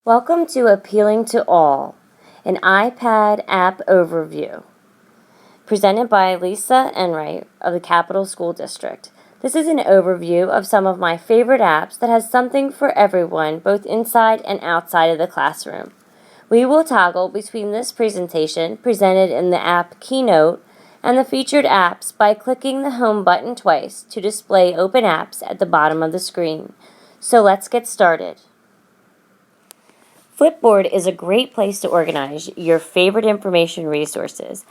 Welcome to Appealing to All, an iPad app overview, presented by Lisa Enright of the Capital School District. This is an overview of some of my favorite apps that has something for everyone, both inside and outside of the classroom. We will toggle between this presentation, presented in the app Keynote, and the featured apps by clicking the Home button twice to display open apps at the bottom of the screen. So let's get started. Flipboard is a great place to organize your favorite information resources.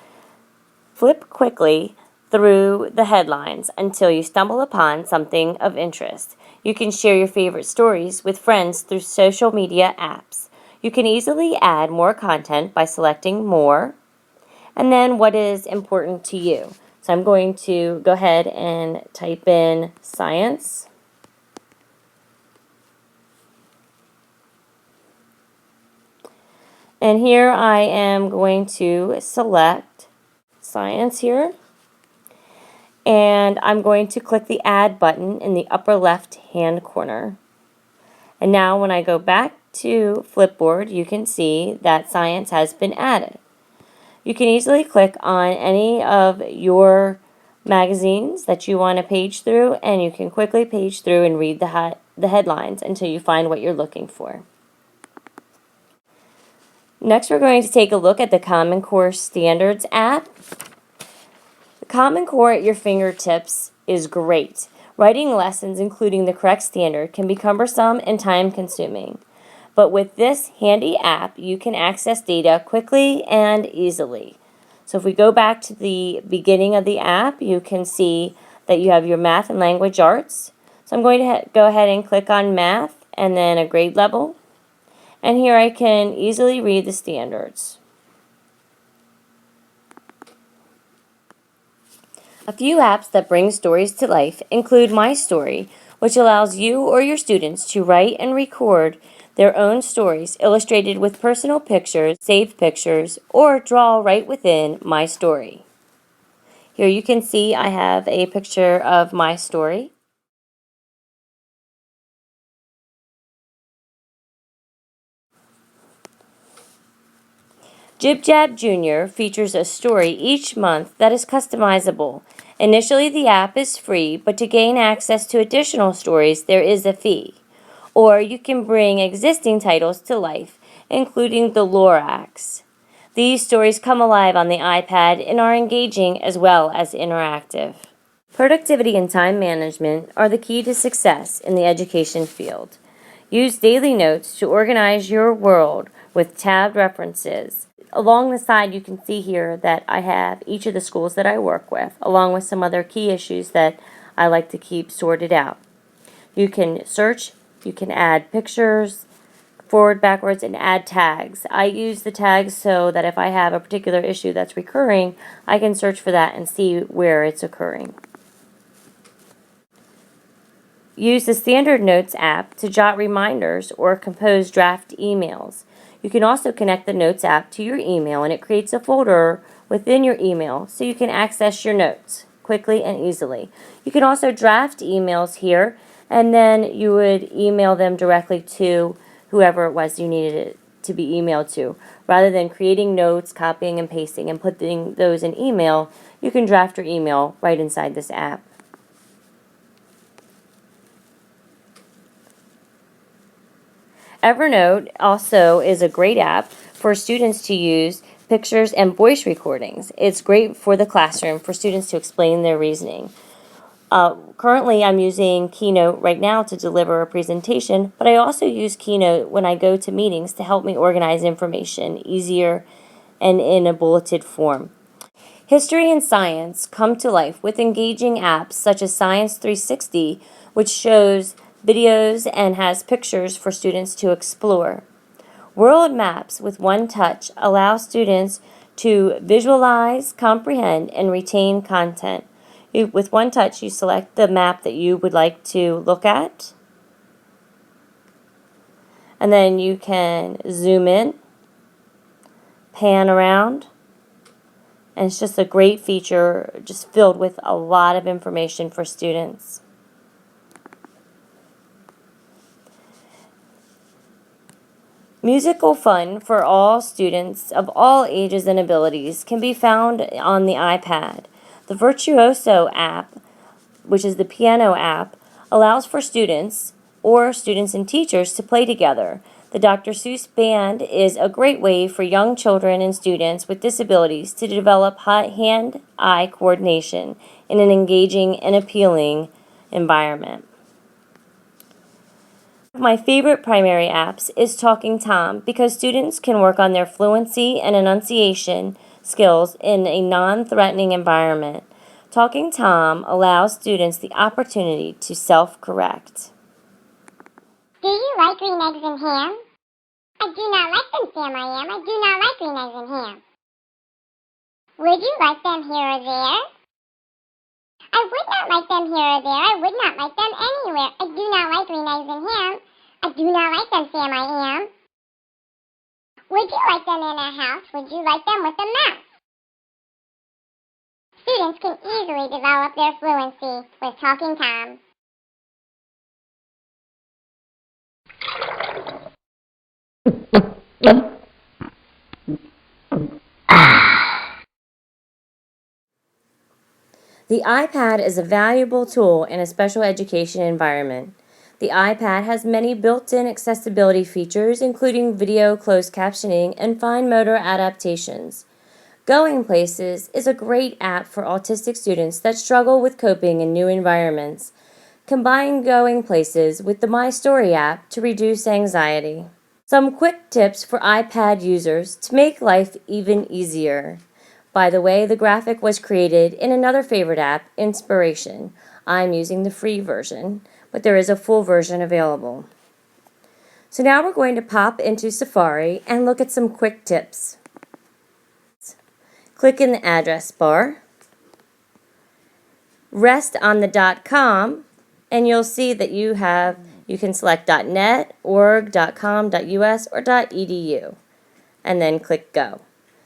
Flip quickly through the headlines until you stumble upon something of interest. You can share your favorite stories with friends through social media apps. You can easily add more content by selecting More, and then what is important to you. So I'm going to go ahead and type in science. And here I am going to select science here. And I'm going to click the Add button in the upper left-hand corner. And now when I go back to Flipboard, you can see that science has been added. You can easily click on any of your magazines that you want to page through, and you can quickly page through and read the headlines until you find what you're looking for. Next, we're going to take a look at the Common Core Standards app. The Common Core at your fingertips is great. Writing lessons including the correct standard can be cumbersome and time-consuming. But with this handy app, you can access data quickly and easily. So if we go back to the beginning of the app, you can see that you have your math and language arts. So I'm going to go ahead and click on math and then a grade level. And here I can easily read the standards. A few apps that bring stories to life include My Story, which allows you or your students to write and record their own stories illustrated with personal pictures, saved pictures, or draw right within My Story. Here you can see I have a picture of my story. Jib Jab Jr. features a story each month that is customizable. Initially, the app is free, but to gain access to additional stories, there is a fee. Or you can bring existing titles to life, including the Lorax. These stories come alive on the iPad and are engaging as well as interactive. Productivity and time management are the key to success in the education field. Use daily notes to organize your world with tabbed references. Along the side, you can see here that I have each of the schools that I work with, along with some other key issues that I like to keep sorted out. You can search, you can add pictures, forward, backwards, and add tags. I use the tags so that if I have a particular issue that's recurring, I can search for that and see where it's occurring. Use the Standard Notes app to jot reminders or compose draft emails. You can also connect the Notes app to your email, and it creates a folder within your email so you can access your notes quickly and easily. You can also draft emails here, and then you would email them directly to whoever it was you needed it to be emailed to. Rather than creating notes, copying and pasting, and putting those in email, you can draft your email right inside this app. Evernote also is a great app for students to use pictures and voice recordings. It's great for the classroom for students to explain their reasoning. Currently, I'm using Keynote right now to deliver a presentation, but I also use Keynote when I go to meetings to help me organize information easier and in a bulleted form. History and science come to life with engaging apps such as Science 360, which shows videos and has pictures for students to explore. World maps with one touch allow students to visualize, comprehend, and retain content. With one touch, you select the map that you would like to look at, and then you can zoom in, pan around, and it's just a great feature, just filled with a lot of information for students. Musical fun for all students of all ages and abilities can be found on the iPad. The Virtuoso app, which is the piano app, allows for students or students and teachers to play together. The Dr. Seuss Band is a great way for young children and students with disabilities to develop hand-eye coordination in an engaging and appealing environment. My favorite primary apps is Talking Tom because students can work on their fluency and enunciation skills in a non-threatening environment. Talking Tom allows students the opportunity to self-correct. Do you like green eggs and ham? I do not like them, Sam I am. I do not like green eggs and ham. Would you like them here or there? I would not like them here or there. I would not like them anywhere. I do not like green eggs and ham. I do not like them, Sam I am. Would you like them in a house? Would you like them with a mouse? Students can easily develop their fluency with Talking Tom. The iPad is a valuable tool in a special education environment. The iPad has many built-in accessibility features, including video closed captioning and fine motor adaptations. Going Places is a great app for autistic students that struggle with coping in new environments. Combine Going Places with the My Story app to reduce anxiety. Some quick tips for iPad users to make life even easier. By the way, the graphic was created in another favorite app, Inspiration. I'm using the free version, but there is a full version available. So now we're going to pop into Safari and look at some quick tips. Click in the address bar, rest on the .com, and you'll see that you can select .net, org, .com, .us, or .edu, and then click Go.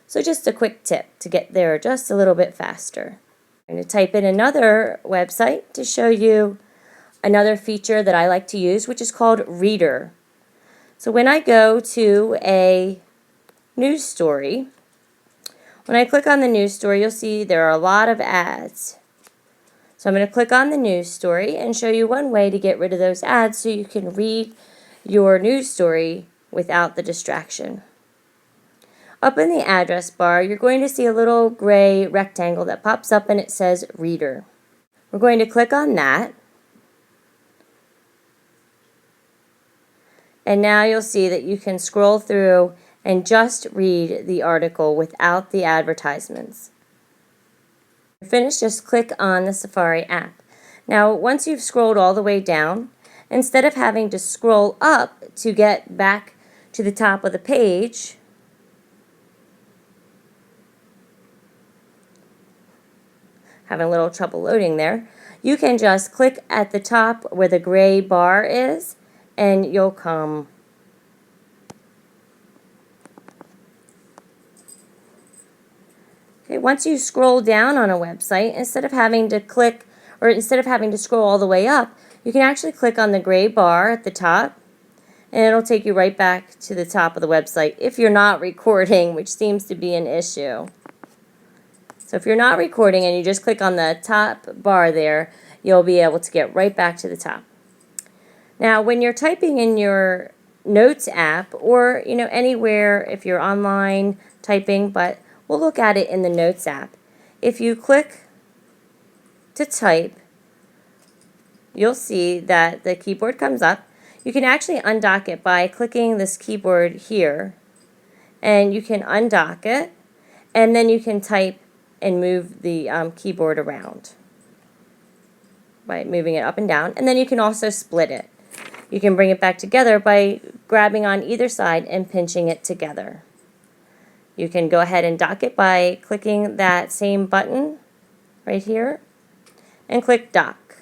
So just a quick tip to get there just a little bit faster. I'm going to type in another website to show you another feature that I like to use, which is called Reader. So when I go to a news story, when I click on the news story, you'll see there are a lot of ads. So I'm going to click on the news story and show you one way to get rid of those ads so you can read your news story without the distraction. Up in the address bar, you're going to see a little gray rectangle that pops up and it says Reader. We're going to click on that. And now you'll see that you can scroll through and just read the article without the advertisements. Finish, just click on the Safari app. Now, once you've scrolled all the way down, instead of having to scroll up to get back to the top of the page, having a little trouble loading there, you can just click at the top where the gray bar is, and you'll come Okay, once you scroll down on a website, instead of having to scroll all the way up, you can actually click on the gray bar at the top, and it'll take you right back to the top of the website if you're not recording, which seems to be an issue. So if you're not recording and you just click on the top bar there, you'll be able to get right back to the top. Now, when you're typing in your Notes app, or anywhere if you're online typing, but we'll look at it in the Notes app. If you click to type, you'll see that the keyboard comes up. You can actually undock it by clicking this keyboard here, and you can undock it, and then you can type and move the keyboard around by moving it up and down, and then you can also split it. You can bring it back together by grabbing on either side and pinching it together. You can go ahead and dock it by clicking that same button right here and click Dock.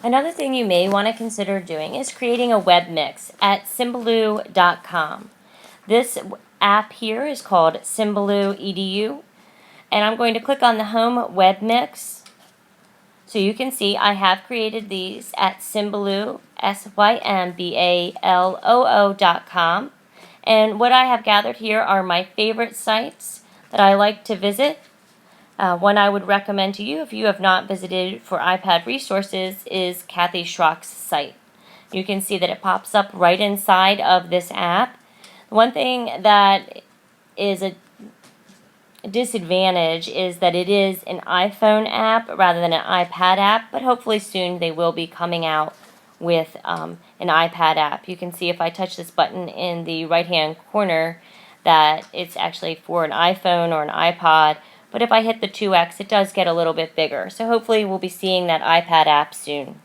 Another thing you may want to consider doing is creating a web mix at Symbaloo.com. This app here is called Symbaloo EDU, and I'm going to click on the Home Web Mix. So you can see I have created these at Symbaloo symbalo.com. And what I have gathered here are my favorite sites that I like to visit. One I would recommend to you if you have not visited for iPad resources is Kathy Schrock's site. You can see that it pops up right inside of this app. One thing that is a disadvantage is that it is an iPhone app rather than an iPad app, but hopefully soon they will be coming out with an iPad app. You can see if I touch this button in the right hand corner that it's actually for an iPhone or an iPod, but if I hit the 2x it does get a little bit bigger. So hopefully we'll be seeing that iPad app soon.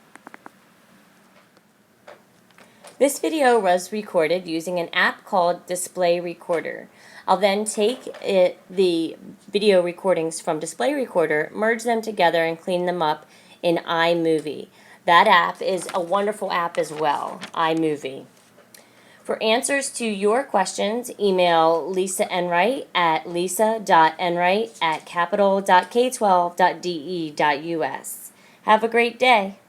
This video was recorded using an app called Display Recorder. I'll then take the video recordings from Display Recorder, merge them together, and clean them up in iMovie. That app is a wonderful app as well, iMovie. For answers to your questions, email Lisa Enright at lisa.enright@capital.k12.de.us. Have a great day.